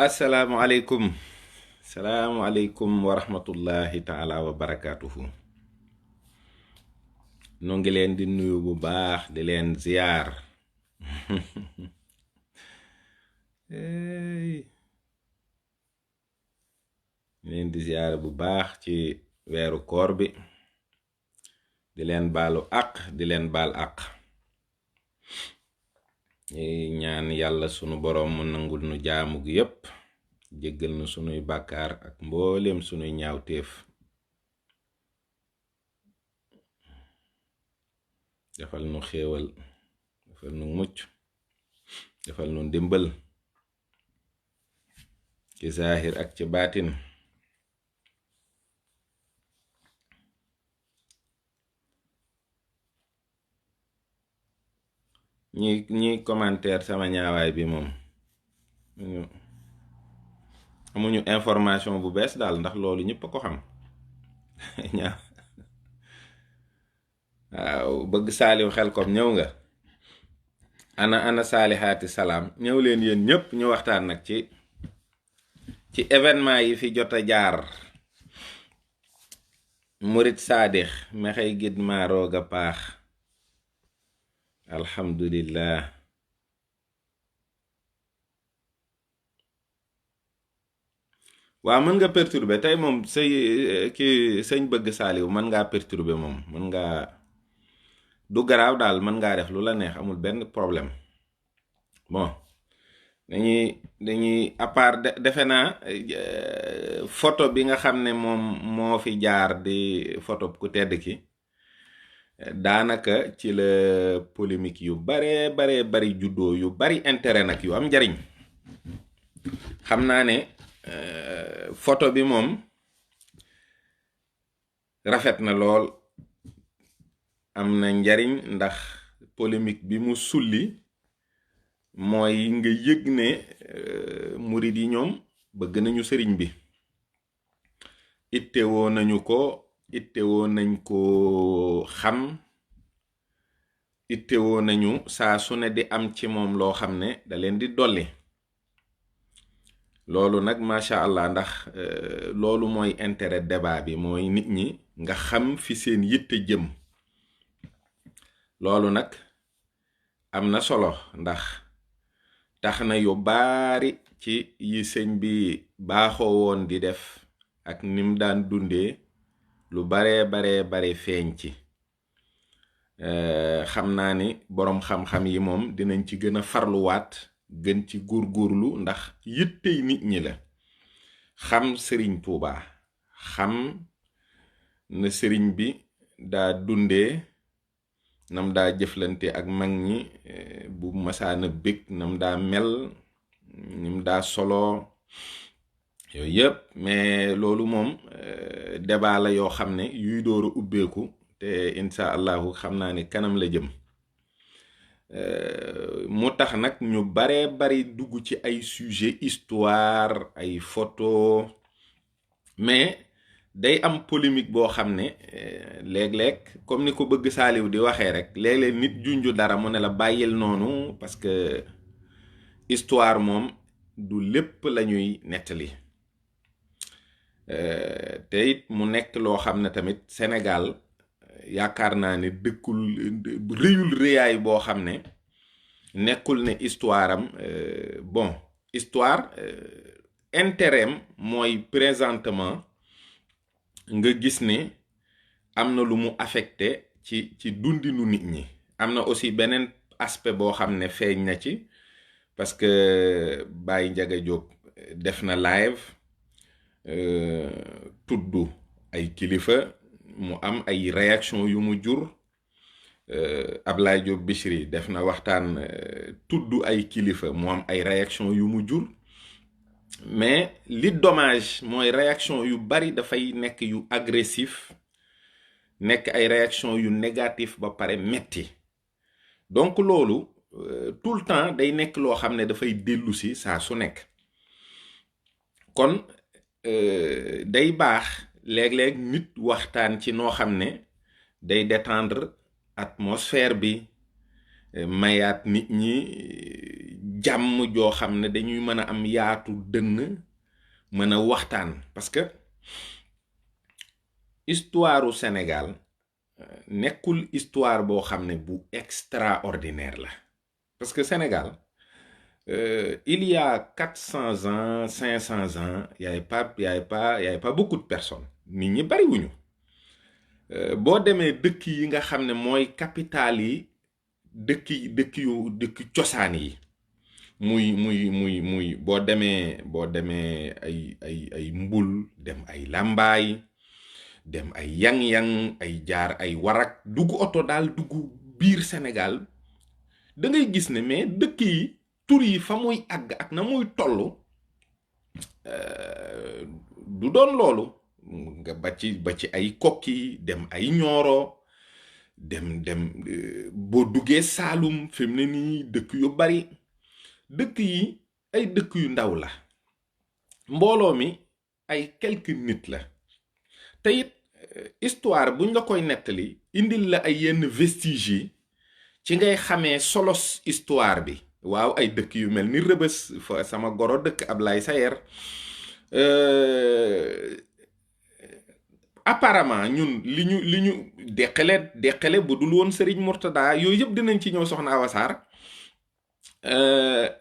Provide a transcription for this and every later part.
asalaamualeykum salaamualeykum wa rahmatullahi taala wa barakaatuhu. noo ngi leen di nuyu bu baax di leen ziyaar. leen di ziyaar bu baax ci weeru koor bi, di leen baalu àq di leen baal àq. ñaan yàlla sunu boroom mu nangul nu jaamu gi yépp, jéggal nu sunuy bàkkaar ak mbooleem sunuy ñaawteef, defal nu xéewal, defal nu mucc, defal nu ndimbal ci zaahir ak ci baatin. ñi commentaire sama ñaawaay bi moom amuñu information bu bees daal, ndax loolu ñëpp a ko xam. ñaaw waaw, bëgg saaliw Xelkom ñëw nga. ana saalihaati salaam, ñëw leen yéen ñëpp ñu waxtaan nag ci événement yi fi jot a jaar. murit saadix mexey gid maa roog a paax, alhamdulillah. waaw, mën nga perturber tey moom sëñ bëgg saaliw mën ngaa perturber moom, mën ngaa du garaaw daal, mën ngaa def lu la neex, amul benn problème. bon dañuy à part defe naa photo bi nga xam ne moom moo fi jaar di photo ku tedd ki, daanaka ci la polémique yu bari juddoo, yu bari intérêt nag, yu am njariñ. xam naa ne photo bi moom rafet na lool, am na njariñ, ndax polémique bi mu sulli mooy nga yëg ne murid yi ñoom bëgg nañu sëriñ bi, ittewoo nañu ko, ittewoo nañ ko xam, ittewoo nañu saa su ne di am ci moom loo xam ne da leen di dolli. loolu nag macha allah, ndax loolu mooy intérêt débat bi, mooy nit ñi nga xam fi seen yitte jëm. loolu nag am na solo, ndax tax na yu baari ci yi sëñ bi baaxoo woon di def ak nim daan dundee, lu bare feeñ ci. xam naa ni boroom xam-xam yi moom dinañ ci gën a farluwaat, gën ci góorgóorlu, ndax yittey nit ñi la. xam sëriñ Tuuba, xam na sëriñ bi daa dundee, nam daa jëflante ak mag ñi, bu masaana bég nam daa mel, nim daa solo, yooyu yëpp. mais loolu moom débat la yoo xam ne yuy dooru ubbeeku, te insha allahu xam naa ni kanam la jëm. mu tax nag ñu bari dugg ci ay sujet histoire, ay photo, mais day am polémique boo xam ne léeg-léeg, comme ni ko bëgg saaliw di waxee rek, léeg-léeg nit junju dara mu ne la bàyyil noonu, parce que histoire moom du lépp lañuy nettali. te it mu nekk loo xam ne tamit Sénégal yaakaar naa ne dëkkul réyul réyaay boo xam ne nekkul ne histoire am bon, histoire intérêt mooy présentement nga gis ne am na lu mu affecté ci dundinu nit ñi. am na aussi beneen aspect boo xam ne feeñ na ci, parce que Baye Ndiaga Diop def na live tudd ay kilifa, mu am ay réaction yu mu jur. Ablaye Diop Bichri def na waxtaan tudd ay kilifa, mu am ay réaction yu mu jur. mais li dommage mooy réaction yu bari dafay nekk yu agressif, nekk ay réaction yu négatif ba pare metti. donc loolu tout le temps day nekk loo xam ne dafay dellu si saa su nekk. kon day baax léeg-léeg nit waxtaan ci noo xam ne day détendre atmosphère bi, mayaat nit ñi jàmm joo xam ne dañuy mën a am yaatu dënn mën a waxtaan. parce que histoire u Sénégal nekkul histoire boo xam ne bu extraordinaire la. parce que Sénégal il y a 400 ans 500 ans y avait pas beaucoup de personnes, nit ñi bariwuñu. boo demee dëkk yi nga xam ne mooy capital yi dëkk cosaan yi, muy boo demee ay Mbul, dem ay Lambaay, dem ay Yang-Yang, ay jaar ay Warak, dugg oto daal dugg biir Sénégal, da ngay gis ne mais dëkk yi tur yi fa muy àgg ak na muy toll du doon loolu. nga ba ci ay Kokki, dem ay Ñooro, dem boo duggee Saalum fi mu ne nii dëkk yu bari. dëkk yi ay dëkk yu ndaw la, mbooloo mi ay quelques nit la. te it histoire buñ la koy nettali indil la ay yenn vestige yi ci ngay xamee solos histoire bi. waaw ay dëkk yu mel ni Rëbës fa sama goro dëkk Ablaye Sayer, apparemment ñun li ñu deqale bu dul woon Serigne Mourtada, yooyu yëpp dinañ ci ñëw soxna Awa Sarr.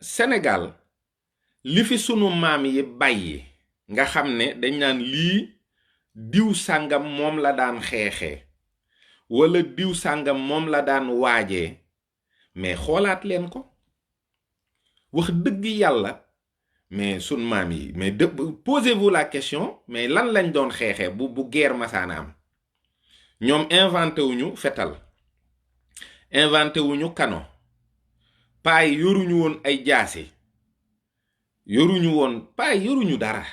Sénégal li fi sunu maam yi bàyyi nga xam ne dañ naan lii diw sàngam moom la daan xeexee wala diw sàngam moom la daan waajee, mais xoolaat leen ko. wax dëgg yàlla, mais sun maam yi, mais posez-vous la question, mais lan lañ doon xeexee bu guerre masaana am? ñoom inventé wuñu fetal, inventé wuñu kano, paay yoruñu woon ay jaasi, yoruñu dara,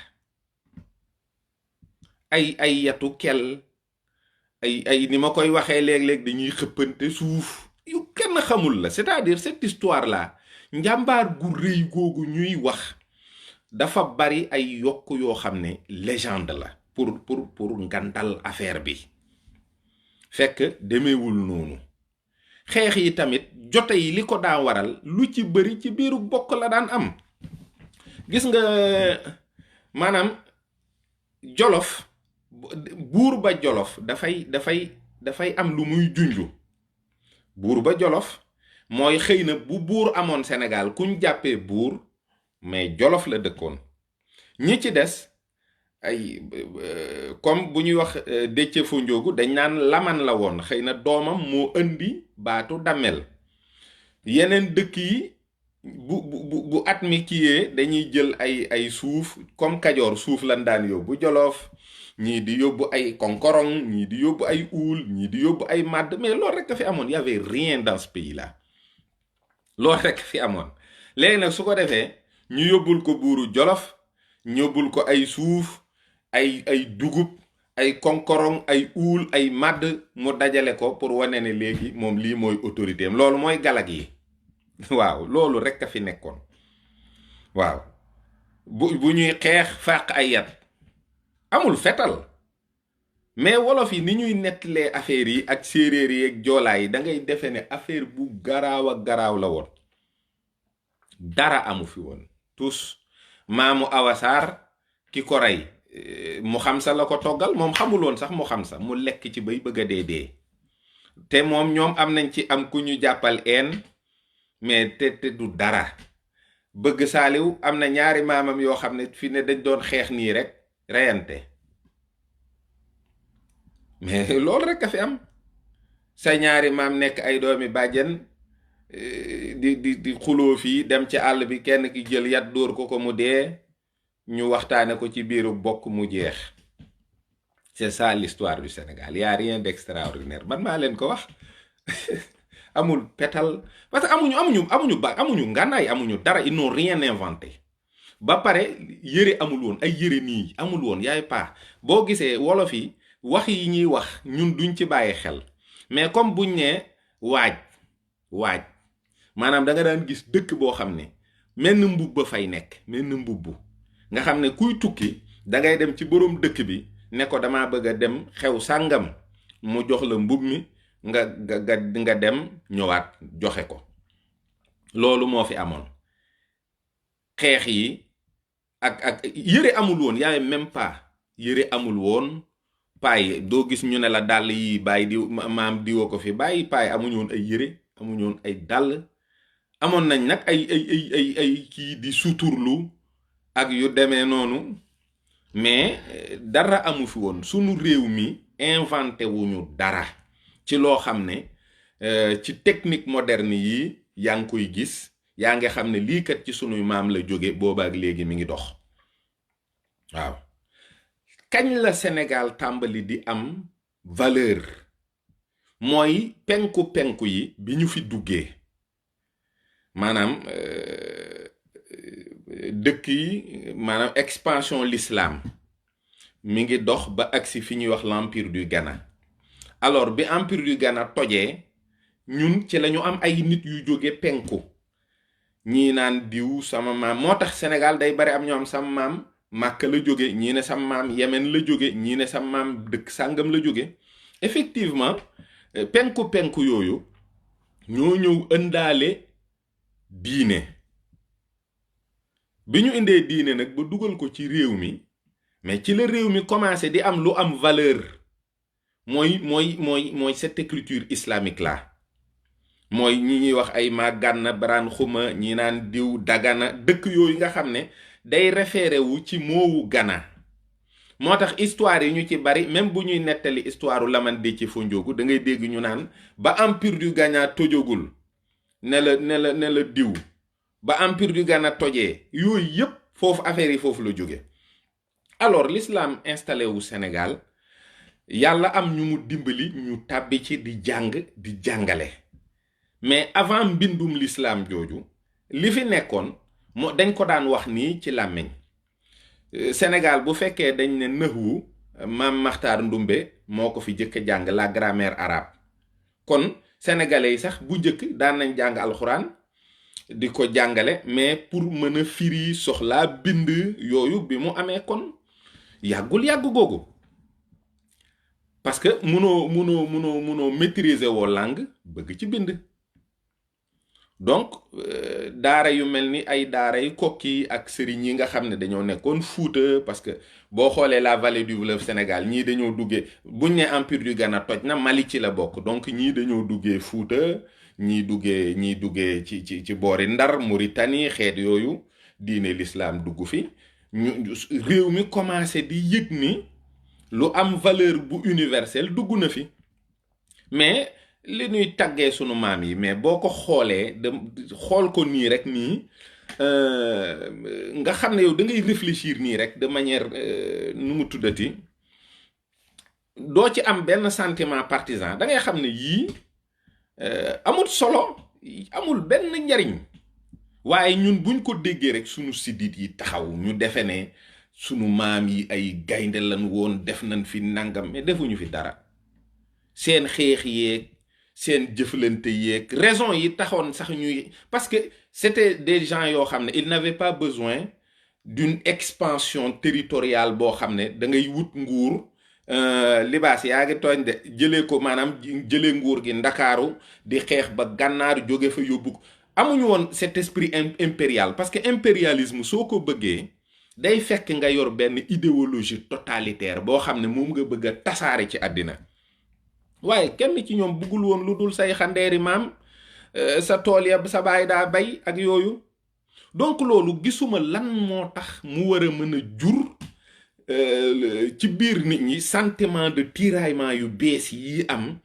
ay yatu kel, ay ni ma koy waxee léeg-léeg dañuy xëppante suuf yu kenn xamul la. c'est-à-dire cette histoire là, njàmbaar gu rëy googu ñuy wax dafa bari ay yokk yoo xam ne légende la pour ngandal affaire bi, fekk demeewul noonu. xeex yi tamit jote yi li ko daan waral lu ci bari ci biiru bokk la daan am. gis nga maanaam Jolof, buur ba Jolof dafay am lu muy junju. buur ba Jolof mooy xëy na bu buur amoon Sénégal kuñ jàppee buur, mais Jolof la dëkkoon. ñi ci des ay comme bu ñuy wax Déthié Fo Ndiogou dañ naan laman la woon, xëy na doomam moo indi baatu Damel. yeneen dëkk yi bu at mi kiyee dañuy jël ay suuf, comme Kajoor suuf lan daan yóbbu Jolof, ñii di yóbbu ay konkorong, ñii di yóbbu ay uul, ñii di yóbbu ay màdd. mais loolu rek a fi amoon, y avait rien dans ce pays là. loolu rek fi amoon. léegi nag su ko defee ñu yóbbul ko buuru Jolof, ñu yóbbul ko ay suuf, ay dugub, ay konkorong, ay uul, ay màdd, mu dajale ko pour wane ne léegi moom lii mooy autorité am. loolu mooy galag yi. waaw loolu rek a fi nekkoon. waaw bu ñuy xeex fàq ay yat, amul fetal. mais wolof yi ni ñuy nettalee affaire yi ak séeréer yi ak joolaa yi da ngay defe ne affaire bu garaaw ak garaaw la woon. dara amu fi woon tous. maamu Awa Sarr ki ko rey mu xam sa la ko toggal, moom xamuloon sax mu xam sa, mu lekk ci bay bëgg a dee. te moom ñoom am nañ ci am ku ñu jàppal mais te du dara. bëgg saaliw am na ñaari maamam yoo xam ne fi ne dañ doon xeex nii rek reyante. mais loolu rek a fi am. sa ñaari maam nekk ay doomi bàjjen di xuloo fii, dem ci àll bi kenn ki jël yat dóor ko mu dee, ñu waxtaane ko ci biiru bokk mu jeex. c'est ça l'histoire du Sénégal. y a rien d'extraordinaire, man maa leen ko wax. amul pétal, parce que amuñu ngànnaay, amuñu dara, ils n'ont rien inventé. ba pare yëre amul woon, ay yëre nii amul woon, yaay paa. boo gisee wolof yi wax yi ñuy wax ñun duñ ci bàyyi xel, mais comme buñ ne waaj maanaam da nga daan gis dëkk boo xam ne menn mbubb ba fay nekk, menn mbubb nga xam ne kuy tukki da ngay dem ci boroom dëkk bi ne ko dama bëgg a dem xew sàngam, mu jox la mbub mi nga dem ñëwaat joxe ko. loolu moo fi amoon. xeex yi ak yëre amul woon, yaay même pas yëre amul woon. paay doo gis ñu ne la dàll yi bàyyi di maam diwoo ko fi bàyyi. paay amuñu woon ay yëre, amuñu woon ay dàll. amoon nañ nag ay kii di suturlu ak yu demee noonu, mais dara amu fi woon. sunu réew mi inventé wuñu dara ci loo xam ne ci technique moderne yi yaa ngi koy gis, yaa ngi xam ne lii kat ci sunuy maam la jóge, boobaak léegi mi ngi dox. waaw kañ la Sénégal tàmbali di am valeur? mooy penku yi bi ñu fi duggee, maanaam dëkk yi, maanaam expansion l'islam mi ngi dox ba agsi fi ñuy wax l'empire du Ghana. alors bi empire du Ghana tojee, ñun ci lañu am ay nit yu jóge penku, ñii naan diw sama maam. moo tax Sénégal day bari am ñoo am sama maam Màkka la jóge, ñii ne sama maam Yemen la jóge, ñii ne sama maam dëkk sàngam la jóge. effectivement penku yooyu ñoo ñëw ëndaale diine. bi ñu indee diine nag ba dugal ko ci réew mi, mais ci la réew mi commencé di am lu am valeur. mooy cette écriture islamique là. mooy ñi ñuy wax ay ma Gànna Baraan Xuma, ñi naan diw Dagana, dëkk yooyu nga xam ne day référé wu ci moowu Ghana. moo tax histoire yi ñu ci bari, même bu ñuy nettali histoire Laman Déthié Fondiogu, da ngay dégg ñu naan ba empire du Ghana tojogul ne la diw, ba empire du Ghana tojee. yooyu yépp foofu affaire yi foofu la jóge. alors l'islam installé wu Sénégal, yàlla am ñu mu dimbali ñu tàbbi ci di jàng di jàngale. mais avant mbindum l'islam jooju, li fi nekkoon dañ ko daan wax nii ci làmmiñ. Sénégal bu fekkee dañ ne nëxwu, maam Maxtaar Ndumbe moo ko fi jëkk jàng, la grammaire arabe. kon sénégalais yi sax bu njëkk daan nañ jàng alxuraan di ko jàngale, mais pour mën a firi soxlaa bind yooyu bi mu amee kon yàgg googu. parce que munoo maîtriser woo langue bëgg ci bind. donc daara yu mel ni ay daara yu Kokki ak sëriñ yi nga xam ne dañoo nekkoon Fuuta, parce que boo xoolee la vallée du fleuve Sénégal, ñii dañoo duggee, buñ ne empire du Ghana toj na, Mali ci la bokk. donc ñii dañoo duggee Fuuta, ñii duggee ci boori Ndar, Mauritanie, xeet yooyu, diine l'islam dugg fi. réew mi commencé di yëg ni lu am valeur bu universelle dugg na fi. mais li ñuy tàggee sunu maam yi, mais boo ko xoolee xool ko nii rek nii, nga xam ne yow da ngay réfléchir nii rek de manière nu mu tuddati, doo ci am benn sentiment partisan. da ngay xam ne yii amul solo, amul benn njariñ. waaye ñun buñ ko déggee rek sunu sidit yi taxaw, ñu defe ne sunu maam yi ay gaynde lan woon, def nañ fi nangam, mais defuñu fi dara. seen xeex yeeg seen jëflante yeeg raison yi taxoon sax ñuy, parce que c'était des gens yoo xam ne ils n'avaient pas besoin d'une expansion territoriale boo xam ne da ngay wut nguur. libaas yaa ngi tooñ de, jëlee ko, maanaam jëlee nguur gi Ndakaaru di xeex ba Gànnaar, jóge fa yóbbu ko. amuñu woon cet esprit impérial, parce que impérialisme soo ko bëggee day fekk nga yor benn idéologie totalitaire boo xam ne moom nga bëgg a tasaare ci àddina. waaye kenn ci ñoom bëggul woon lu dul say xandeeri maam, sa tool ya sa baay daa bay ak yooyu. donc loolu gisuma lan moo tax mu war a mën a jur ci biir nit ñi sentiment de tiraillement yu bees yi am,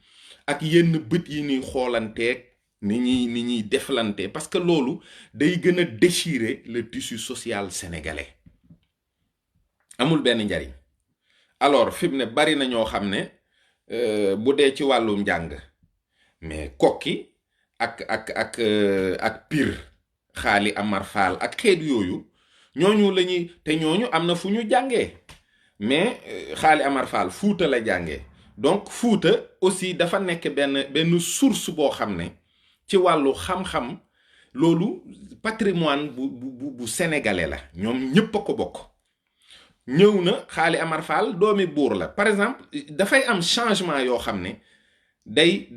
ak yenn bët yi ñuy xoolanteeg ni ñuy deflante, parce que loolu day gën a déchirer le tissu social sénégalais. amul benn njariñ. alors fi mu ne bari na ñoo xam ne bu dee ci wàllum njàng, mais Kokki ak Pire, Xaali Amar Fall ak xeet yooyu, ñooñu la ñuy, te ñooñu am na fu ñu jàngee. mais Xaali Amar Fall Fuuta la jàngee. donc Fuuta aussi dafa nekk benn source boo xam ne ci wàllu xam-xam, loolu patrimoine bu sénégalais la, ñoom ñépp a ko bokk. ñëw na Xaali Amar Fall doomi buur la, par exemple. dafay am changement yoo xam ne day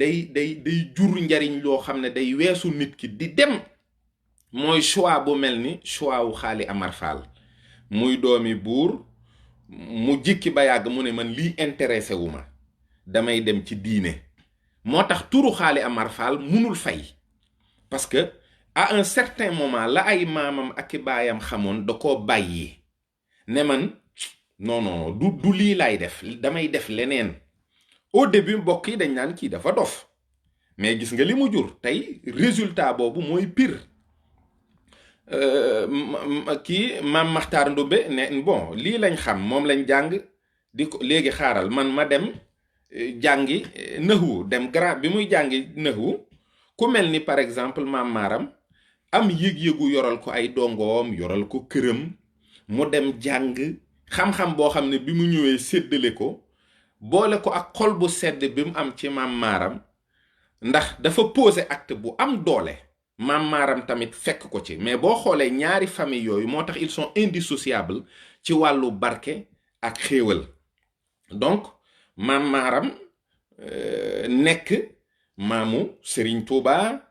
jur njariñ loo xam ne day weesu nit ki di dem. mooy choix bu mel ni choix wu Xaali Amar Fall muy doomi buur mu jikki ba yàgg mu ne man lii intéressé wu ma damay dem ci diine. moo tax turu Xaali Amar Fall munul fay parce que à un certain moment la ay maamam ak i baayam xamoon da koo bàyyi ne man non du lii laay def damay def leneen. au début mbokk yi dañ naan kii dafa dof mais gis nga li mu jur tey résultat boobu mooy pire. kii maam Maxtaar Ndumbe ne bon lii lañ xam moom lañ jàng di ko léegi xaaral man ma dem jàngi nëxwu dem grand bi muy jàngi nëxwu ku mel ni par exemple maam Maaram am yëg-yëgu yoral ko ay dongoom yoral ko këram mu dem jàng xam-xam boo xam ne bi mu ñëwee séddale ko boole ko ak xol bu sedd bi mu am ci maam Maaram ndax dafa posé acte bu am doole. maam Maaram tamit fekk ko ci mais boo xoolee ñaari famille yooyu moo tax ils sont indissociables ci wàllu barke ak xéewal. donc maam Maaram nekk maamu Serigne Touba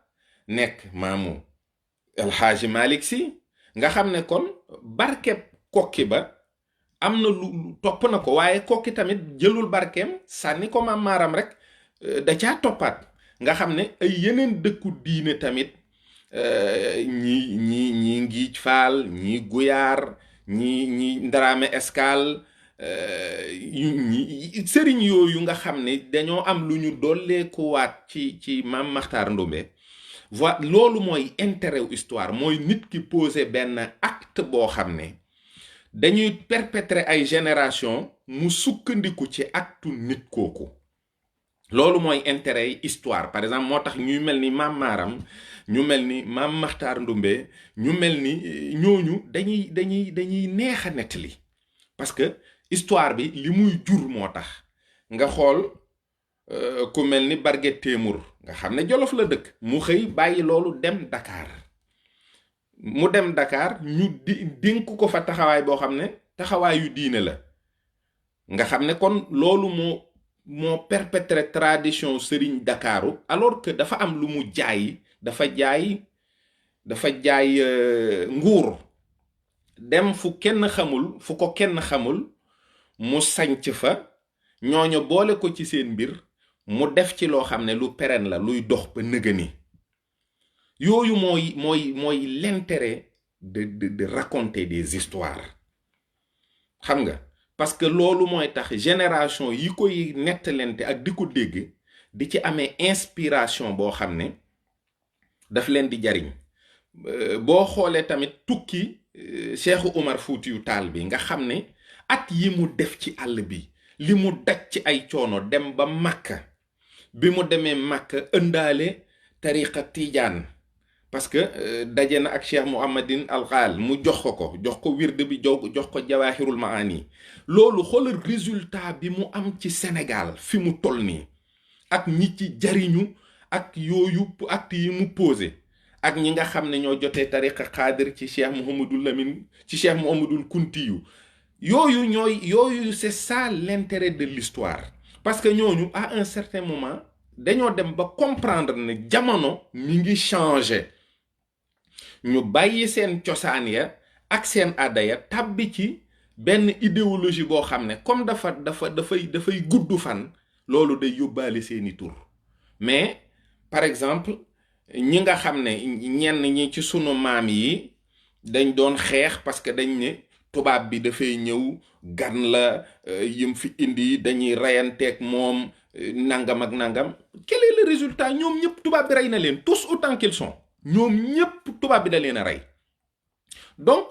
nekk maamu El Hadji Malick Sy nga xam ne kon barke kokki ba am na lu topp na ko waaye kokki tamit jëlul barkeem sànni ko maam Maaram rek da caa toppaat nga xam ne ay yeneen dëkku diine tamit ñi Ngiij Faal ñi Guyaar ñi Ndaraame Escale ñi sëriñ yooyu nga xam ne dañoo am lu ñu dolleekuwaat ci maam Maxtaar Ndumbe loolu mooy intérêt wu histoire mooy nit ki posé benn acte boo xam ne dañuy perpétrer ay génération mu sukkandiku ci actu nit kooku. loolu mooy intérêt yi histoire par exemple moo tax ñuy mel ni maam Maaram ñu mel ni maam Maxtaar Ndumbe ñu mel ni ñooñu dañuy neex a nettali parce que histoire bi li muy jur moo tax nga xool ku mel ni Barguet Témour nga xam ne Jolof la dëkk mu xëy bàyyi loolu dem Dakar mu dem Dakar ñu dénk ko fa taxawaay boo xam ne taxawaayu diine la nga xam ne kon loolu moo perpétré tradition sëriñ Dakaru alors que dafa am lu mu jaay dafa jaay nguur dem fu ko kenn xamul mu sanc fa ñooñu boole ko ci seen mbir mu def ci loo xam ne lu pérenne la luy dox ba nëgëni yooyu mooy l'intérêt de raconter des histoires xam nga parce que loolu mooy tax génération yi koy nettalente ak di ko dégg di ci amee inspiration boo xam ne daf leen di jariñ boo xoolee tamit tukki Cheikh Oumar Foutiyou Tall bi nga xam ne at yi mu def ci àll bi li mu daj ci ay coono dem ba Makka bi mu demee Makka ëndaale tariqa Tijaan parce que daje na ak Cheikh Mouhamadine Al Ghal mu jox ko wird bi jox ko Jawahirul Maani loolu xoolal résultat bi mu am ci Sénégal fi mu toll nii ak ñi ci jariñu ak yooyu acte yi mu posé ak ñi nga xam ne ñoo jotee tariqa xaadir ci Cheikh Mouhamadul Lamine ci Cheikh Mouhamadul Kuntiyu yooyu c'est ça l'intérêt de l'histoire parce que ñooñu à un certain moment dañoo dem ba comprendre ne jamono mi ngi changer ñu bàyyi seen cosaan ya ak seen aada ya tàbbi ci benn idéologie boo xam ne comme dafay gudd fan loolu day yóbbaale seeni tur mais par exemple ñi nga xam ne ñenn ñi ci sunu maam yi dañ doon xeex parce que dañ ne tubaab bi dafay ñëw gan la yim fi indi dañuy reyanteeg moom nangam ak nangam quel est le résultat ñoom ñëpp tubaab bi rey na leen tous autant qu'ils sont ñoom ñëpp tubaab bi da leen a rey donc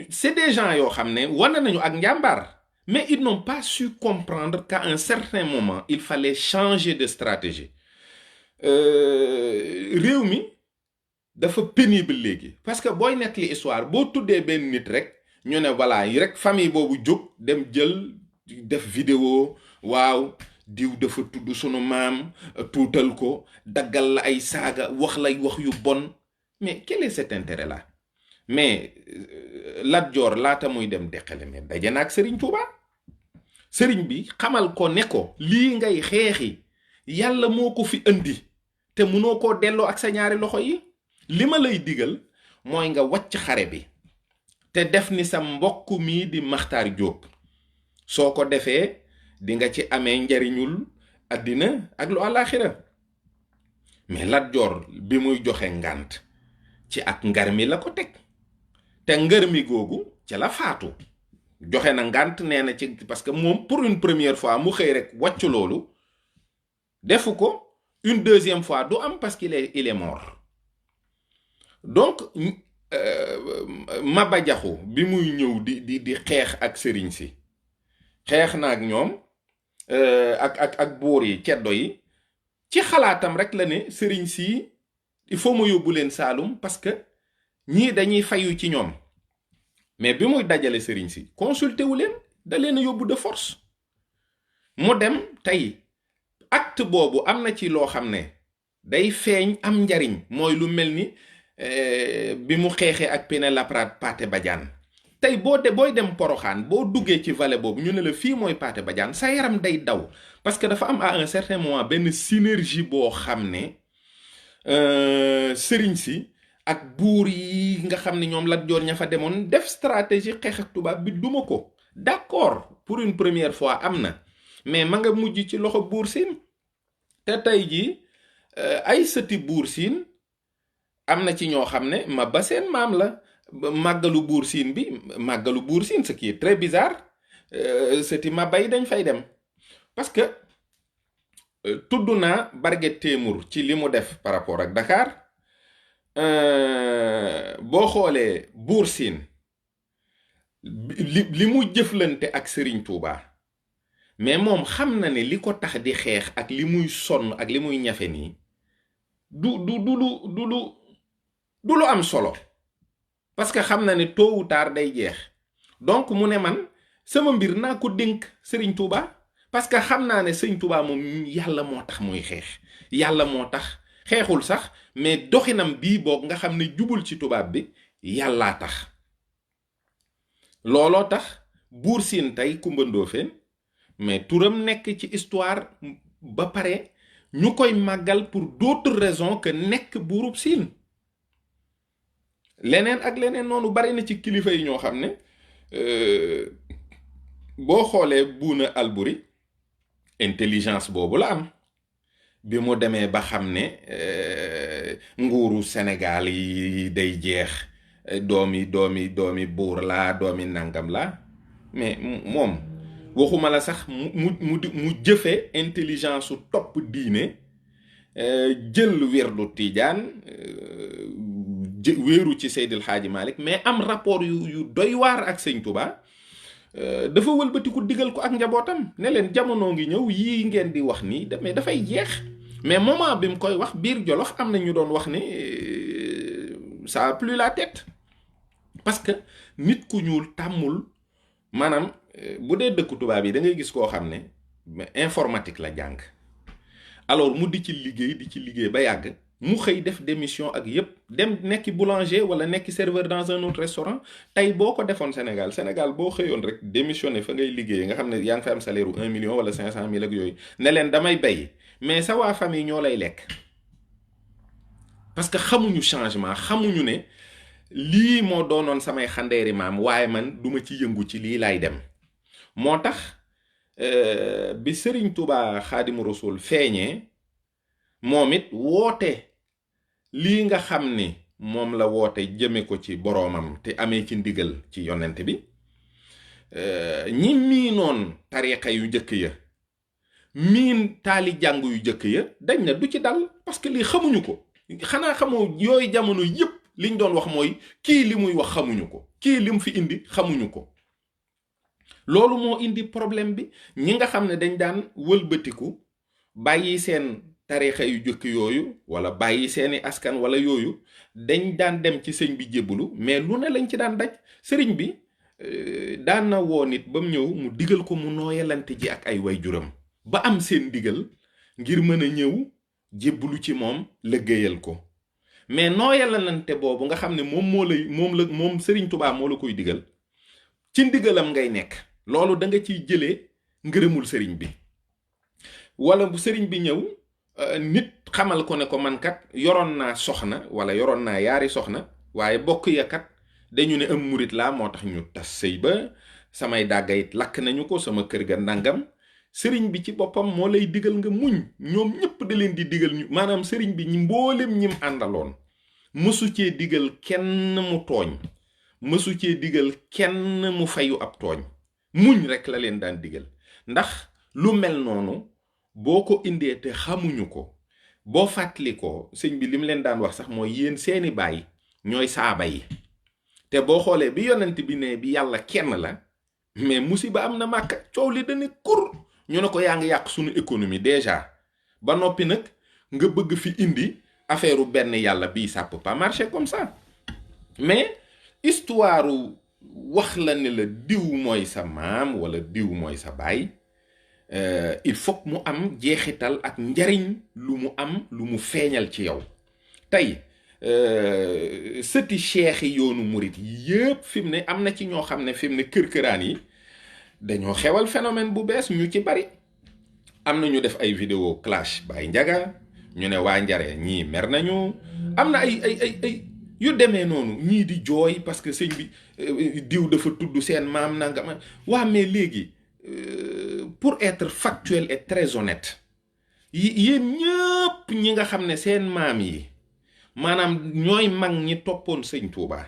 c'est des gens yoo xam ne wane nañu ak njàmbaar mais ils n'ont pas su comprendre qu'à un certain moment il fallait changer de stratégie réew mi dafa pénible léegi parce que booy nettali histoire boo tuddee benn nit rek ñu ne voilà yi rek famille boobu jóg dem jël def vidéo waaw diw dafa tudd sunu maam tuutal ko daggal la ay saaga wax lay wax yu bon mais quel est cet intérêt là mais Lat Joor laata muy dem deqale mais daje na ak Serigne Touba Serigne bi xamal ko ne ko lii ngay xeexi yàlla moo ko fi indi te munoo koo delloo ak sa ñaari loxo yi. li ma lay digal mooy nga wàcc xare bi te def ni sa mbokk mii di Maxtaar Jóob soo ko defee di nga ci amee njariñul àddina ak lu àllaaxira. mais Lat Joor bi muy joxe ngànt ci ak ngar mi la ko teg te ngar mi googu ci la faatu. joxe na ngànt nee na ci parce que moom pour une première fois mu xëy rek wàcc loolu defu ko, une deuxième fois du am parce qu'il est mort. donc Maba Jaxu bi muy ñëw di xeex ak sëriñ si xeex na ak ñoom ak buur yi ceddo yi ci xalaatam rek la ne sëriñ si il faut ma yóbbu leen Saalum parce que ñii dañuy fayu ci ñoom. mais bi muy dajale sëriñ si consulté wu leen, da leen a yóbbu de force. mu dem tey acte boobu am na ci loo xam ne day feeñ am njariñ mooy lu mel ni bi mu xeexee ak Pinet-Laprade Pathé Badiane. tey booy dem Poroxaan boo duggee ci vallée boobu ñu ne la fii mooy Pathé Badiane sa yaram day daw parce que dafa am à un certain moment benn synergie boo xam ne sëriñ si ak buur yi nga xam ne ñoom Lat Joor ña fa demoon def stratégie xeex ak tubaab bi duma ko. d'accord pour une première fois am na mais ma nga mujj ci loxo Buur Siin te tey jii ay sëti Buur Siin am na ci ñoo xam ne Maba seen maam la. màggalu Buur Siin bi màggalu Buur Siin ce qui est très bizarre sëti Maba yi dañ fay dem parce que tudd naa Barguet Témour ci li mu def par rapport ak Dakar. boo xoolee Buur Siin li mu jëflante ak Serigne Touba mais moom xam na ne li ko tax di xeex ak li muy sonn ak li muy ñafe nii du lu am solo parce que xam na ne tôt ou tard day jeex. donc mu ne man sama mbir naa ko dénk Serigne Touba parce que xam naa ne Serigne Touba moom yàlla moo tax muy xeex, yàlla moo tax xeexul sax mais doxinam bii boog nga xam ne jubul ci tubaab bi yàllaa tax. looloo tax Buur Siin tey Kumba Ndoofeen mais turam nekk ci histoire ba pare ñu koy màggal pour d'autres raisons que nekk buurub Siin. leneen ak leneen noonu bari na ci kilifa yi ñoo xam ne boo xoolee Buuna Alburi intelligence boobu la am bi mu demee ba xam ne nguuru Sénégal yi day jeex doomi buur laa doomi nangam laa mais moom waxuma la sax mu jëfe intelligence su topp diine jël wirdu Tijaan wéeru ci Seydil Xaaji Malik mais am rapport yu doy waar ak Sëñ Tuubaa. dafa wëlbatiku digal ko ak njabootam ne leen jamono ngi ñëw yii ngeen di wax nii mais dafay jeex. mais moment bi mu koy wax biir Jolof am na ñu doon wax ni ça a plus la tête parce que nit ku ñuul tàmmul maanaam bu dee dëkku tubaab yi da ngay gis koo xam ne informatique la jàng alors mu di ci liggéey ba yàgg mu xëy def démission ak yépp dem nekki boulanger wala nekki serveur dans un autre restaurant. tey boo ko defoon Sénégal boo xëyoon rek démissionné fa ngay liggéey nga xam ne yaa ngi fa am salaire u 1 million wala 500 000 ak yooyu ne leen damay bay mais sa waa famille ñoo lay lekk parce que xamuñu changement, xamuñu ne lii moo doonoon samay xandeeri maam waaye man duma ci yëngu ci lii laay dem. moo tax bi Sëriñ Tuubaa Xaadimu Rasuul feeñee moom it woote lii nga xam ni moom la woote jëme ko ci boroomam te amee ci ndigal ci yonent bi. ñi miinoon tariixa yu njëkk ya miin taali jàng yu njëkk ya dañ na du ci dal parce que lii xamuñu ko. xanaa xamoo yooyu jamono yépp liñ doon wax mooy kii li muy wax xamuñu ko, kii li mu fi indi xamuñu ko. loolu moo indi problème bi. ñi nga xam ne dañ daan wëlbatiku bàyyi seen tariixa yu jëkk yooyu wala bàyyi seeni askan wala yooyu dañ daan dem ci sëñ bi jébbalu mais lu ne lañ ci daan daj. sëriñ bi daan na woo nit ba mu ñëw mu digal ko mu nooyalante ji ak ay waajuram ba am seen digal ngir mën a ñëw jébbalu ci moom liggéeyal ko. mais nooyalante boobu nga xam ne moom Sëriñ Tuubaa moo la koy digal ci ndigalam ngay nekk. loolu da nga ciy jëlee ngërëmul sëriñ bi wala bu sëriñ bi ñëw nit xamal ko ne ko man kat yoroon naa soxna wala yoroon naa yaari soxna waaye bokk ya kat dañu ne am murit laa moo tax ñu tas sëy ba samay dàgga it lakk nañu ko sama kër ga ndàngam sëriñ bi ci boppam moo lay digal nga muñ ñoom ñëpp da leen di digal ñu maanaam sëriñ bi mboolem ñim àndaloon mësu cee digal kenn mu tooñ mësu cee digal kenn mu fayu ab tooñ muñ rek la leen daan digal ndax lu mel noonu boo ko indee te xamuñu ko boo fàttali ko sëñ bi lim leen daan wax sax mooy yéen seeni baay ñooy saaba yi te boo xoolee bi yonent bi ne bi yàlla kenn la mais musiba am na Màkka coow li dane kur ñu ne ko yaa ngi yàq suñu économie déjà ba noppi nag nga bëgg fi indi affaire benn yàlla bii ça peut pas marcher comme ça mais histoire wax la ne la diw mooy sa maam wala diw mooy sa baay il faut mu am jeexital ak njariñ lu mu am lu mu feeñal ci yow tey sëti cheikh yi yoonu murit yëpp fi mu ne am na ci ñoo xam ne fi mu ne kër-këraan yi dañoo xewal phénomène bu bees ñu ci bari am na ñu def ay vidéo clash Baye Ndiaga ñu ne waa Njare ñii mer nañu am na ay yu demee noonu ñii di jooy parce que sëñ bi diw dafa tudd seen maam nangam waa mais léegi pour être factuel et très honnête yéen ñëpp ñi nga xam ne seen maam yi maanaam ñooy mag ñi toppoon sëñ Touba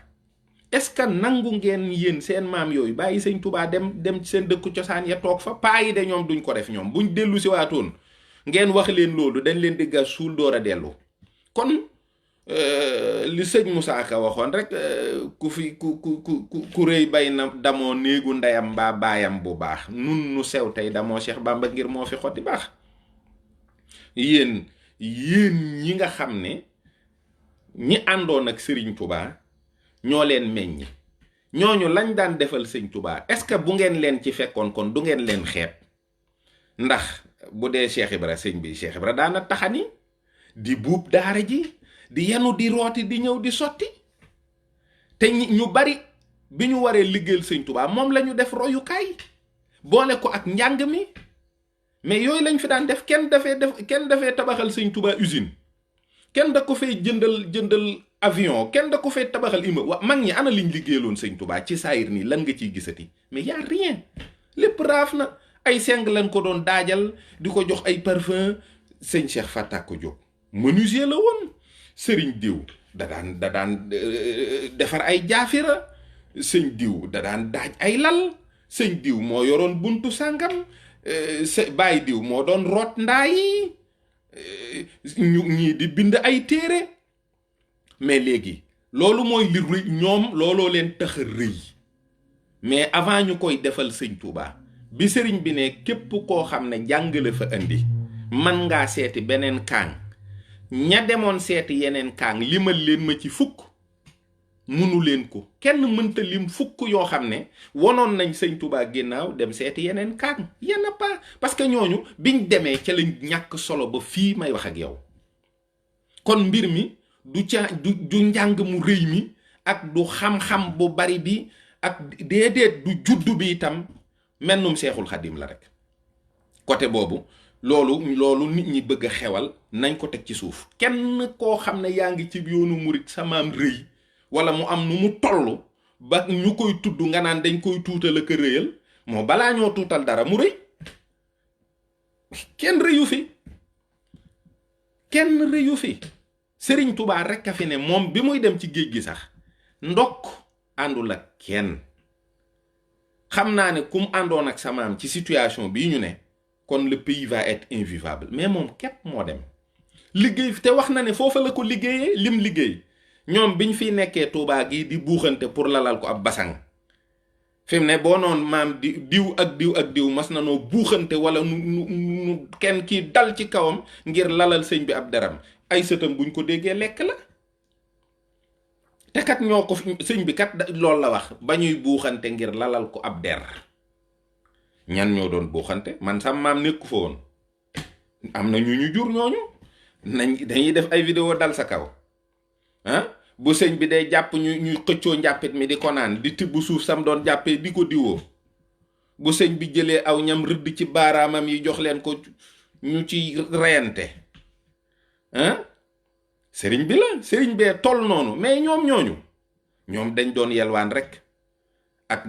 est-ce que nangu ngeen yéen seen maam yooyu bàyyi sëñ Touba dem seen dëkku cosaan ya toog fa paa yi de ñoom duñ ko def ñoom buñ dellu si waatoon ngeen wax leen loolu dañ leen di gas suul door a dellu kon li sëñ Moussa Ka waxoon rek ku rëy bay na damoo néegu ndeyam mbaa baayam bu baax nun nu sew tey damoo Cheikh Bamba ngir moo fi xotti baax yéen ñi nga xam ne ñi àndoon ak Serigne Touba ñoo leen meññ ñooñu lañ daan defal sëñ Touba est-ce que bu ngeen leen ci fekkoon kon du ngeen leen xeeb ndax bu dee Cheikh Ibra sëñ bi Cheikh Ibra daana taxani di buub daara ji di yanu di rooti di ñëw di sotti te ñu bari bi ñu waree liggéeyal sëñ Touba moom la ñu def royukaay boole ko ak njàng mi mais yooyu lañ fi daan def kenn dafee tabaxal sëñ Touba usine kenn da ko fay jëndal avion kenn da ko fay tabaxal immeuble wa mag ñi ana liñ liggéeyaloon sëñ Touba ci saayir nii lan nga ciy gisati mais y a rien lépp raaf na ay seng lañ ko doon daajal di ko jox ay parfum sëñ Cheikh Fatako Diop menuisier la woon sëriñ diw da daan defar ay jaafira sëñ diw da daan daaj ay lal sëñ diw moo yoroon buntu sàngam baay diw moo doon root ndaa yi ñii di bind ay téere mais léegi loolu mooy li rëy ñoom looloo leen tax a rëy mais avant ñu koy defal sëñ Touba bi sëriñ bi ne képp koo xam ne jàngale fa indi man ngaa seeti beneen kaang ña demoon seeti yeneen kaang limal leen ma ci fukk munu leen ko kenn mënta lim fukk yoo xam ne wonoon nañ sëñ Touba ginnaaw dem seeti yeneen kaang yenn pas parce que ñooñu biñ demee ca lañ ñàkk solo ba fii may wax ak yow kon mbir mi du njàng mu rëy mi ak du xam-xam bu bari bi ak déedéet du juddu bi itam mennum Seexul Xadim la rek côté boobu loolu nit ñi bëgg a xewal nañ ko teg ci suuf kenn koo xam ne yaa ngi ci yoonu murit samaam rëy wala mu am nu mu toll ba ñu koy tudd nga naan dañ koy tuutal ak rëyal moo balaa ñoo tuutal dara mu rëy kenn rëyu fi Sëriñ Touba rek a fi ne moom bi muy dem ci géej gi sax ndokk àndul ak kenn xam naa ne kum àndoon ak samaam ci situation bii ñu ne kon le pays va être invivable mais moom képp moo dem liggéey te wax na ne foofa la ko liggéeyee lim liggéey ñoom biñ fiy nekkee Touba gi di buuxante pour lalal ko ab basang fi mu ne boo noon maam diw ak diw mas na noo buuxante wala nu kenn kii dal ci kawam ngir lalal sëñ bi ab deram ay sëtam buñ ko déggee lekk la te kat ñoo ko sëñ bi kat loolu la wax ba ñuy buuxante ngir lalal ko ab der ñan ñoo doon buuxante man sam maam nekku fa woon am na ñu jur ñooñu dañuy def ay vidéo dal sa kaw bu sëñ bi day jàpp ñuy xëccoo njàppit mi di ko naan di tibb suuf sam doon jàppee di ko diwoo bu sëñ bi jëlee aw ñam rëdd ci baaraamam yi jox leen ko ñu ci reyante hein sëriñ bi la sëriñ bee toll noonu. mais ñoom dañ doon yelwaan rek ak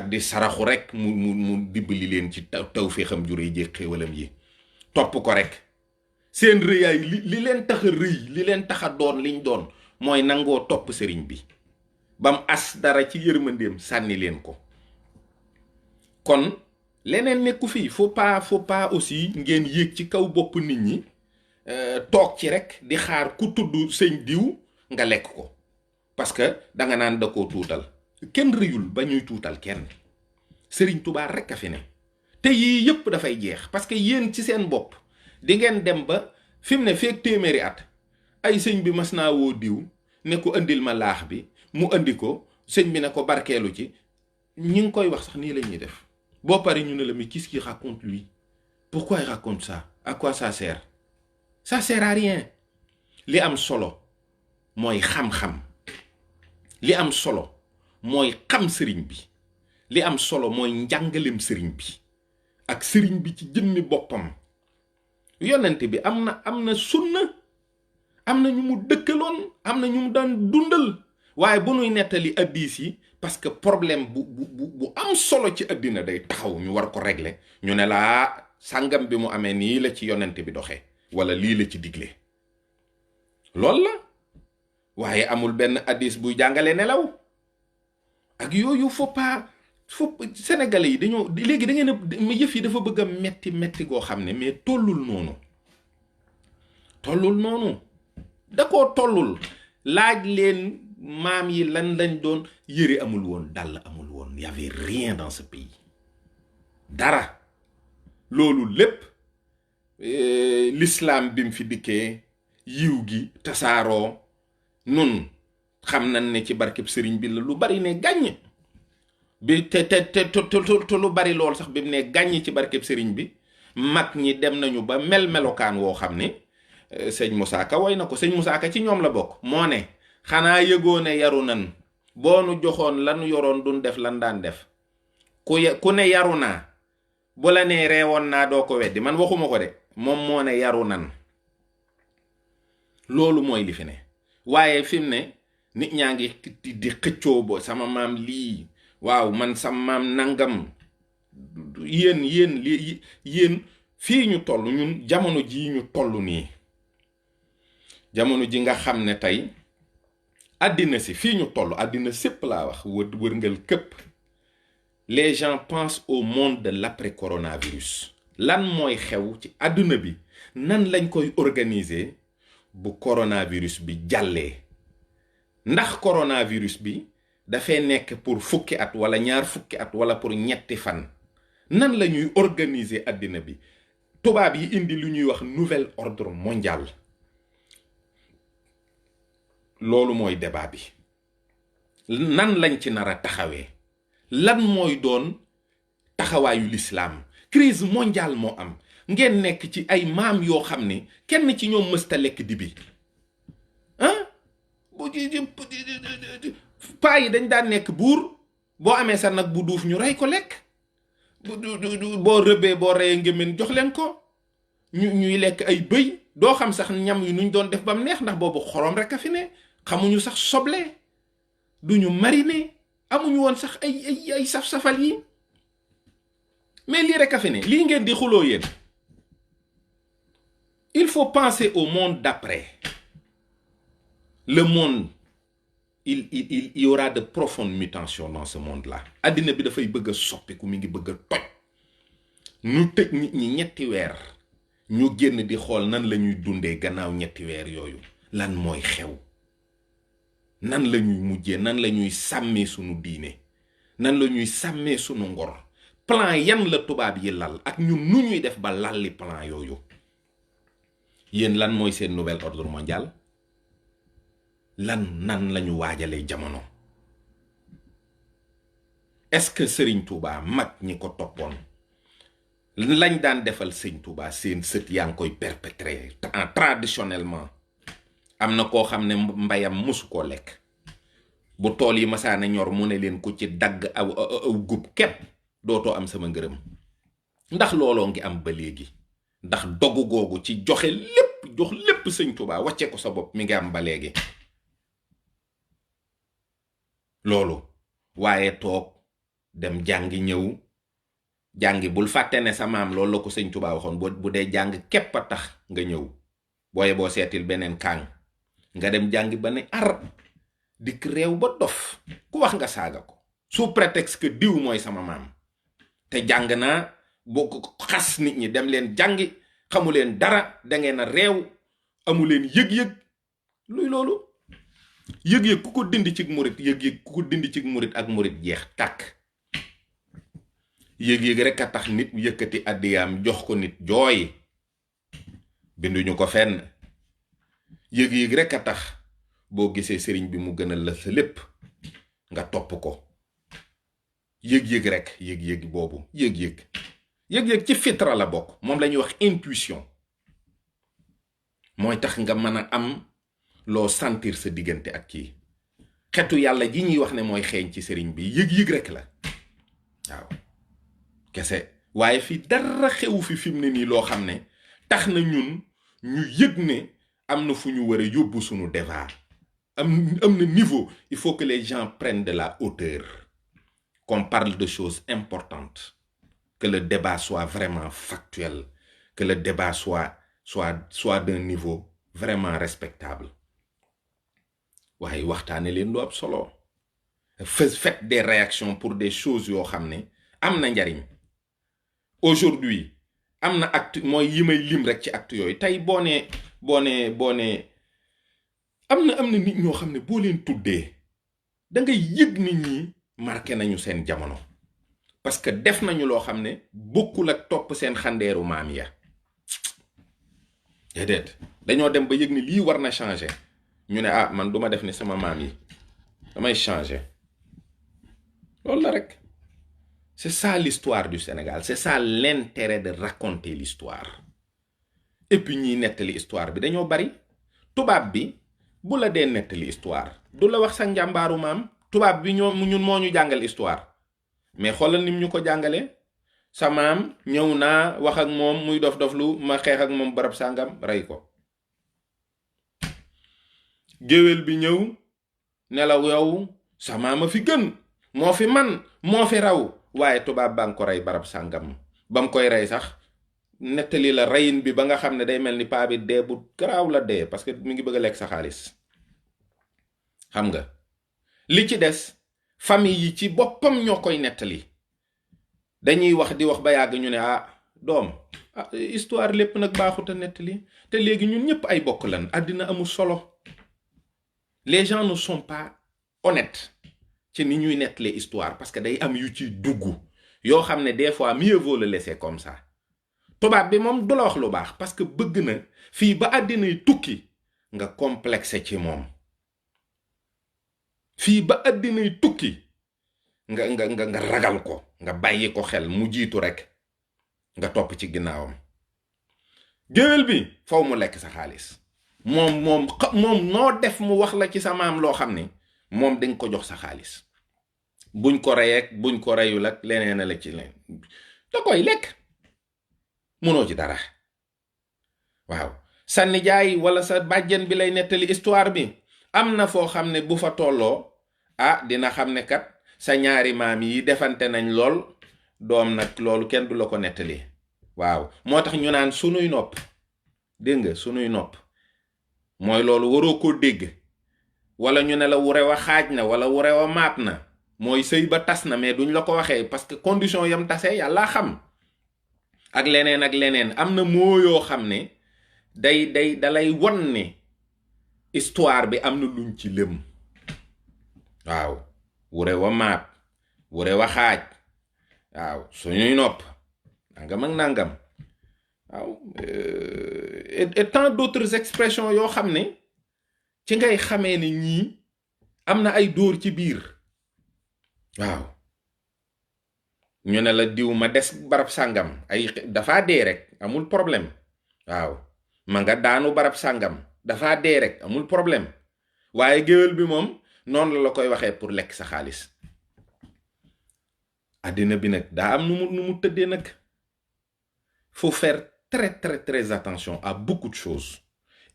di saraxu rek mu dibbali leen ci taw féexam juree ji xéewalam yi topp ko rek. seen rëyaay li leen tax a rëy li leen tax a doon liñ doon mooy nangoo topp sëriñ bi bam as dara ci yërmandeem sànni leen ko. kon leneen nekku fii faut pas aussi ngeen yéeg ci kaw bopp nit ñi toog ci rek di xaar ku tudd sëñ diw nga lekk ko parce que danga naan da koo tuutal. kenn rëyul ba ñuy tuutal kenn. sëriñ Tuubaa rek a fi ne te yii yëpp dafay jeex parce que yéen ci seen bopp di ngeen dem ba fi mu ne feek téeméeri at ay sëñ bi mas naa woo diw ne ko andil ma laax bi mu andi ko sëñ bi ne ko barkeelu ci ñi ngi koy wax sax nii la ñuy def. boo pare ñu ne la mais qu'est-ce qu'il raconte lui? Pourquoi il raconte ça? À quoi ça sert? Ça sert à rien. li am solo mooy xam-xam. li am solo mooy xam sëriñ bi. li am solo mooy njàngalem sëriñ bi ak sëriñ bi ci jëmmi boppam. yonent bi am na sunna, am na ñu mu dëkkaloon, am na ñu mu daan dundal. waaye bu nuy nettali hadiis yi parce que problème bu am solo ci àddina day taxaw ñu war ko régler ñu ne laa sàngam bi mu amee nii la ci yonent bi doxee wala lii la ci digle. loolu la waaye amul benn hadiis buy jàngale nelaw ak yooyu. faut sénégalais yi dañoo léegi da ngeen a yëf yi dafa bëgg a metti goo xam ne mais tollul noonu da koo tollul. laaj leen maam yi lan lañ doon. yëre amul woon, dàll amul woon, y avait rien dans ce pays dara. loolu lépp l'islam bi mu fi dikkee yiw gi tasaaroo nun xam nañ ne ci barkeb sëriñ bi la lu bari ne gàññ bi te lu bari lool sax bi mu ne gàññ ci barkeb sëriñ bi mag ñi dem nañu ba melokaan woo xam ne sëñ Moussa Ka woy na ko. sëñ Moussa Ka ci ñoom la bokk. moo ne xanaa yëgoo ne yaru nan boo nu joxoon lan yoroon duñ def lan daan def. ku ne yaru naa bu la nee reewoon naa doo ko weddi. man waxuma ko de, moom moo ne yaru nan. loolu mooy li fi ne. waaye fi mu ne nit ñaa ngi di xëccoo bo sama maam lii, waaw man sama maam nangam. yéen fii ñu toll ñun jamono jii ñu toll nii, jamono ji nga xam ne tey àddina si fii ñu toll, àddina sépp laa wax wërngal këpp. les gens pensent au monde de l'après coronavirus. lan mooy xew ci àdduna bi, nan lañ koy organiser bu coronavirus bi jàllee. ndax coronavirus bi dafay nekk pour fukki at wala ñaar fukki at wala pour ñetti fan. nan la ñuy organiser àddina bi. tubaab yi indi lu ñuy wax nouvel ordre mondial. loolu mooy débat bi. nan lañ ci nar a taxawee. lan mooy doon taxawaayu l'islam. crise mondiale moo am. ngeen nekk ci ay maam yoo xam ne kenn ci ñoom mësta lekk dibi. paa yi dañ daan nekk buur, boo amee sa nag bu duuf ñu rey ko lekk. boo rëbbee boo reyee ngémeen jox leen ko ñuy lekk ay bëy. doo xam sax ñam yi nuñ doon def bam neex ndax boobu xorom rek a fi ne. xamuñu sax soble, duñu mariner, amuñu woon sax ay saf-safal yi. mais lii rek a fi ne. lii ngeen di xuloo yéen. il faut penser au monde d'après. le monde il y aura de profondes mutations dans ce monde-là. addina bi dafay bëgg a soppiku, mi ngi bëgg a toj. ñu tëj nit ñi ñetti weer, ñu génn di xool nan la ñuy dundee gannaaw ñetti weer yooyu. lan mooy xew, nan la ñuy mujjee, nan la ñuy sàmmee sunu diine, nan la ñuy sàmmee sunu ngor. plan yan la tubaab yi lal ak ñun nu ñuy def ba lalli plan yooyu. yéen lan mooy seen nouvel ordre mondial. nan lañu waajalee jamono. est-ce que Serigne Touba mag ñi ko toppoon lañ daan defal Serigne Touba seen sët yaa ngi koy perpétrer traditionnellement. am na koo xam ne mbayam mosu koo lekk. bu tool yi masaana ñor mu ne leen ku ci dagg aw gub kepp dootoo am sama ngërëm. ndax looloo ngi am ba léegi. ndax dogu googu ci joxe lépp jox lépp sëñ Tuubaa wàcce ko sa bopp mi ngi am ba léegi loolu. waaye toog dem jàngi ñëw jàngi bul fàtte ne sa maam loolu la ko sëñ Tuubaa waxoon bu dee jàng képp a tax nga ñëw booye boo seetil beneen kàng nga dem jàngi ba ne ar dikk réew ba dof ku wax nga saaga ko sous prétexte que diw mooy sama maam te jàng naa boo ko xas nit ñi dem leen jàngi xamu leen dara dangeen a réew amu leen yëg-yëg luy loolu. yëg-yëg ku ko dindi ci murit yëg-yëg ku ko dindi ci murit ak murit jeex tàkk. yëg-yëg rek a tax nit yëkkati addiyaam jox ko nit jooy binduñu ko fenn. yëg-yëg rek a tax boo gisee sëriñ bi mu gënal la sa lépp nga topp ko. yëg-yëg rek yëg-yëg boobu yëg-yëg ci fitra la bokk moom la ñuy wax intuition mooy tax nga mën a am loo sentir sa diggante ak kii. xetu yàlla ji ñuy wax ne mooy xeeñ ci sëriñ bi yëg-yëg rek la waaw kese. waaye fii dara xewu fi mu ne nii loo xam ne tax na ñun ñu yëg ne am na fu ñu war a yóbbu suñu débat am na niveau. Il faut que les gens prennent de la hauteur, qu'on parle de choses importantes, que le débat soit vraiment factuel, que le débat soit d'un niveau vraiment respectable. waaye waxtaane leen lu ab solo. Faites des réactions pour des choses yoo xam ne am na njariñ. Aujourd'hui am na acte mooy yi may lim rek ci acte yooyu tey boo nee am na nit ñoo xam ne boo leen tuddee da ngay yëg nit ñi marqué nañu seen jamono parce que def nañu loo xam ne bokkul ak topp seen xandeeru maam ya. déedéet dañoo dem ba yëg ni lii war na changer ñu ne ah man duma def ni sama maam yi damay changer. loolu la rek. C'est ça l'histoire du Sénégal. C'est ça l'intérêt de raconter l'histoire. Et puis ñiy nettali histoire bi dañoo bari. tubaab bi bu la dee nettali histoire du la wax sa njàmbaaru maam. tubaab bi ñun moo ñu jàngal histoire mais xoolal nim ñu ko jàngale. sa maam ñëw naa wax ak moom muy dof-doflu ma xeex ak moom barab sàngam rey ko. géwél bi ñëw ne la yow sa maam a fi gën moo fi man moo fi raw. waaye tubaab baa ngi ko rey barab sàngam ba mu koy rey sax nettali la reyin bi ba nga xam ne day mel ni paa bi dee bu garaaw la dee parce que mi ngi bëgg a lekk sa xaalis. xam nga li ci des famille yi ci boppam ñoo koy nettali dañuy wax di wax ba yàgg ñu ne doom histoire lépp nag baaxut a nettali te léegi ñun ñëpp ay bokk lan àddina amul solo. Les gens ne sont pas honnêtes ci ni ñuy nettalee histoire parce que day am yu ci dugg yoo xam ne des fois mieux vaut le laisser comme ça. tubaab bi moom du la wax lu baax parce que bëgg na fii ba àddinay tukki nga complexé ci moom. fii ba àddinay tukki nga ragal ko nga bàyyi ko xel mu jiitu rek nga topp ci ginnaawam. géwél bi faw mu lekk sa xaalis moom noo def mu wax la ci sa maam loo xam ne moom dañ ko jox sa xaalis. buñ ko reyeek buñ ko reyul ak leneen la ci leen da koy lekk munoo ci dara. waaw sa nijaay wala sa bàjjen bi lay nettali histoire bi am na foo xam ne bu fa tolloo dina xam ne kat sa ñaari maam yi defante nañ lool doom nag loolu kenn du la ko nettali. waaw moo tax ñu naan sunuy nopp dégg nga sunuy nopp mooy loolu waroo koo dégg. wala ñu ne la wure wa xaaj na wala wure wa maat na mooy sëy ba tas na mais duñ la ko waxee parce que condition yam tasee yàlla xam. ak leneen am na moo yoo xam ne dalay won ne histoire bi am na luñ ci lëm. waaw wure wa maat wure wa xaaj waaw suñuy nopp nangam ak nangam waaw et tant d'autres expressions yoo xam ne ci ngay xamee ne ñii am na ay dóor ci biir. waaw ñu ne la diw ma des barab sàngam dafa dee rek amul problème. waaw ma nga daanu barab sàngam dafa dee rek amul problème. waaye géwél bi moom noonu la koy waxee pour lekk sa xaalis. àddina bi nag daa am nu mu tëddee nag. faut faire très très très attention à beaucoup de choses.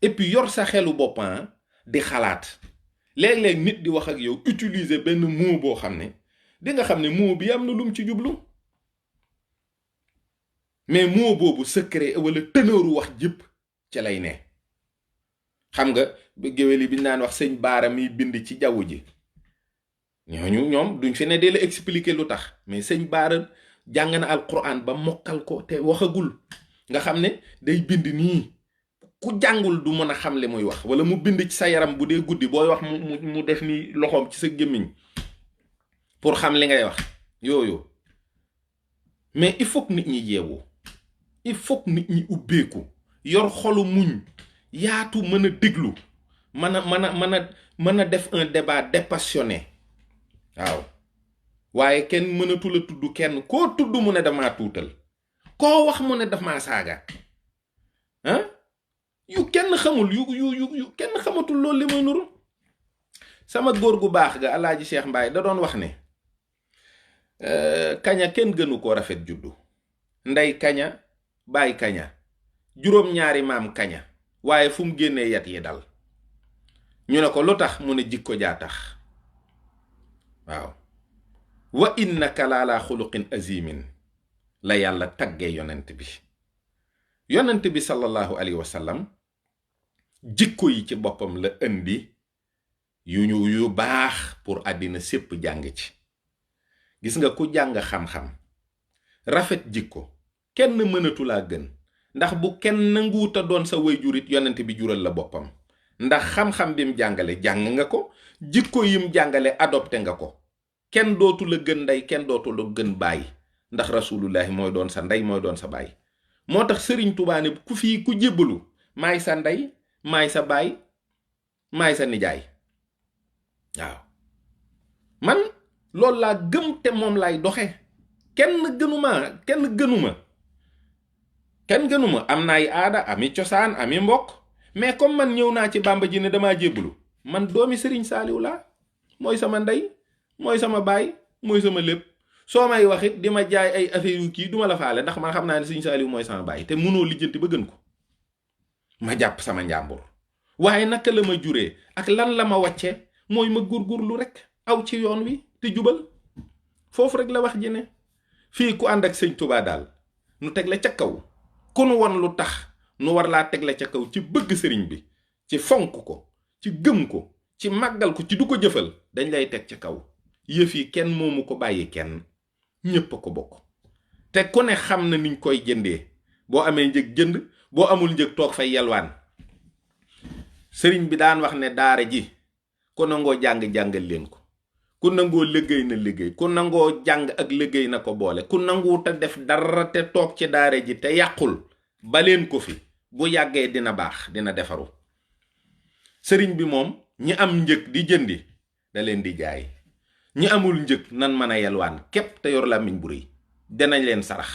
et puis yor sa xelu boppam di xalaat léeg-léeg nit di wax ak yow utiliser benn mot boo xam ne di nga xam ne mot bi am na lum ci jublu mais mot boobu secret wala teneuru wax jëpp ca lay ne. xam nga géwél yi bi ñu naan wax sëñ Baara mi bind ci jaww ji ñooñu ñoom duñ fi ne dee la expliquer lu tax mais sëñ Baara jàng na alquran ba mokkal ko te waxagul nga xam ne day bind nii ku jàngul du mën a xam li muy wax wala mu bind ci sa yaram bu dee guddi booy wax mu def ni loxoom ci sa gémmiñ pour xam li ngay wax yooyu. mais il faut que nit ñi yeewu il faut que nit ñi ubbeeku yor xolu muñ yaatu mën a déglu mën a def un débat dépassionné waaw waaye kenn mënatul a tudd kenn koo tudd mu ne damaa tuutal koo wax mu ne daf maa saaga ah yu kenn xamul yu kenn xamatul loolu li muy nuru. sama góor gu baax ga Alaaji Cheikh Mbaye da doon wax ne kaña kenn gënu koo rafet juddu ndey kaña baay kaña juróom-ñaari maam kaña waaye fu mu génnee yat yi dal ñu ne ko lu tax mu ne jikko jaa tax waaw wa innaka la ala xuluqin azimin la yàlla taggee yonent bi sallallahu alayhi wa sallam jikko yi ci boppam la indi yu baax pour àddina sépp jàng ci. gis nga ku jàng xam-xam rafet jikko kenn mënatulaa gën ndax bu kenn nanguuta doon sa wayjurit yonent bi jural la boppam ndax xam-xam bi mu jàngale jàng nga ko jikko yim jàngale adopté nga ko kenn dootu la gën ndey kenn dootu la gën baay ndax rasulullahi mooy doon sa ndey mooy doon sa baay. moo tax Sëriñ Tuubaa ne ku jébbalu maay sa ndey maay sa baay maay sa nijaay waaw man loolu laa gëm te moom laay doxe kenn gënuma am na ay aada ami cosaan ami mbokk mais comme man ñëw naa ci Bàmba ji ne damaa jébbalu man doomi Sëriñ Saaliw laa mooy sama ndey mooy sama baay mooy sama lépp. soo may waxit di ma jaay ay affaire yu kii duma la faale ndax man xam naa ne Sëriñ Saaliw mooy sama baay te mënoo lijjanti ba gën ko ma jàpp sama njàmbur waaye naka la ma juree ak lan la ma wàcce mooy ma gurgurlu rek aw ci yoon wi te jubal foofu rek la wax ji ne. fii ku ànd ak Sëñ Tuubaa daal nu teg la ca kaw ku nu won lu tax nu war laa teg la ca kaw ci bëgg sëriñ bi ci fonk ko ci gëm ko ci màggal ko ci du ko jëfal dañ lay teg ca kaw. yëf yi kenn moomu ko bàyyi kenn ñépp a ko bokk te ku ne xam na niñ koy jëndee boo amee njëg jënd boo amul njëg toog fay yalwaan. sëriñ bi daan wax ne daara ji ku nangoo jàng-jàngal leen ko ku nangoo liggéey na liggéey ku nangoo jàng ak liggéey na ko boole ku nangu te def dara te toog ci daara ji te yàqul ba leen ko fi bu yàggee dina baax dina defaru. sëriñ bi moom ñi am njëg di jëndi da leen di jaay ñi amul njëg nan mën a yelwaan képp te yor làmmiñ bu rëy danañ leen sarax.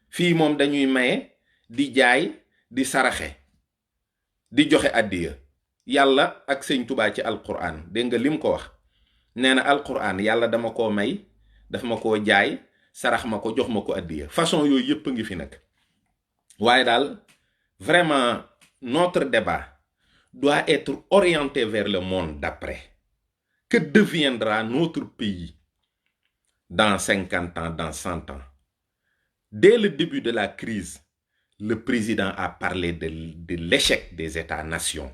fii moom dañuy maye di jaay di saraxe di joxe àddiya yàlla ak Sëñ Tuubaa ci alquran dégg nga lim ko wax nee na alquran yàlla dama koo may daf ma koo jaay sarax ma ko jox ma ko àddiya façon yooyu yépp a ngi fi nag. waaye daal vraiment notre débat doit être orienté vers le monde d'après. Que deviendra notre pays dans 50 ans, dans 100 ans? Dès le début de la crise, le président a parlé de l'échec des États-nations.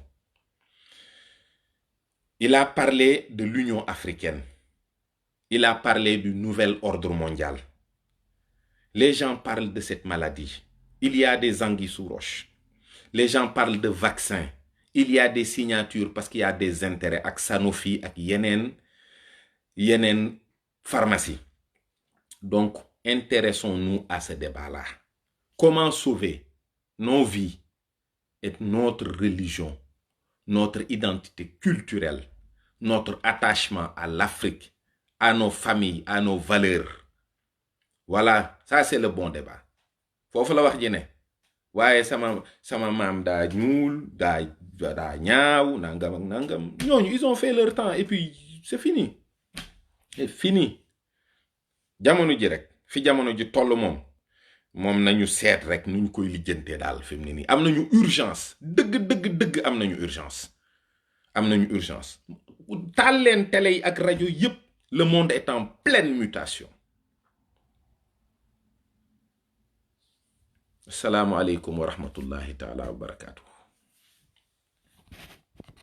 Il a parlé de l'Union africaine. Il a parlé du nouvel ordre mondial. Les gens parlent de cette maladie. Il y a des anguilles sous roche. Les gens parlent de vaccins. Il y a des signatures parce qu'il y a des intérêts ak Sanofi ak yeneen pharmacie. Donc, intéressons-nous à ce débat-là. Comment sauver nos vies et notre religion, notre identité culturelle, notre attachement à l'Afrique, à nos familles, à nos valeurs. Voilà, ça c'est le bon débat. Foofu la wax ji ne waaye sama maam daa ñuul daa ñaaw nangam ak nangam ñooñu ils ont fait leur temps et puis c'est fini. C'est fini. jamono ji rek fi jamono ji toll moom moom nañu seet rek nuñ koy lijjantee daal fi mu ne nii am nañu urgence dëgg am nañu urgence taal leen télé yi ak rajo yépp le monde est en pleine mutation. Assalaamu aleykum wa rahmatullahi taala wa barakaatu.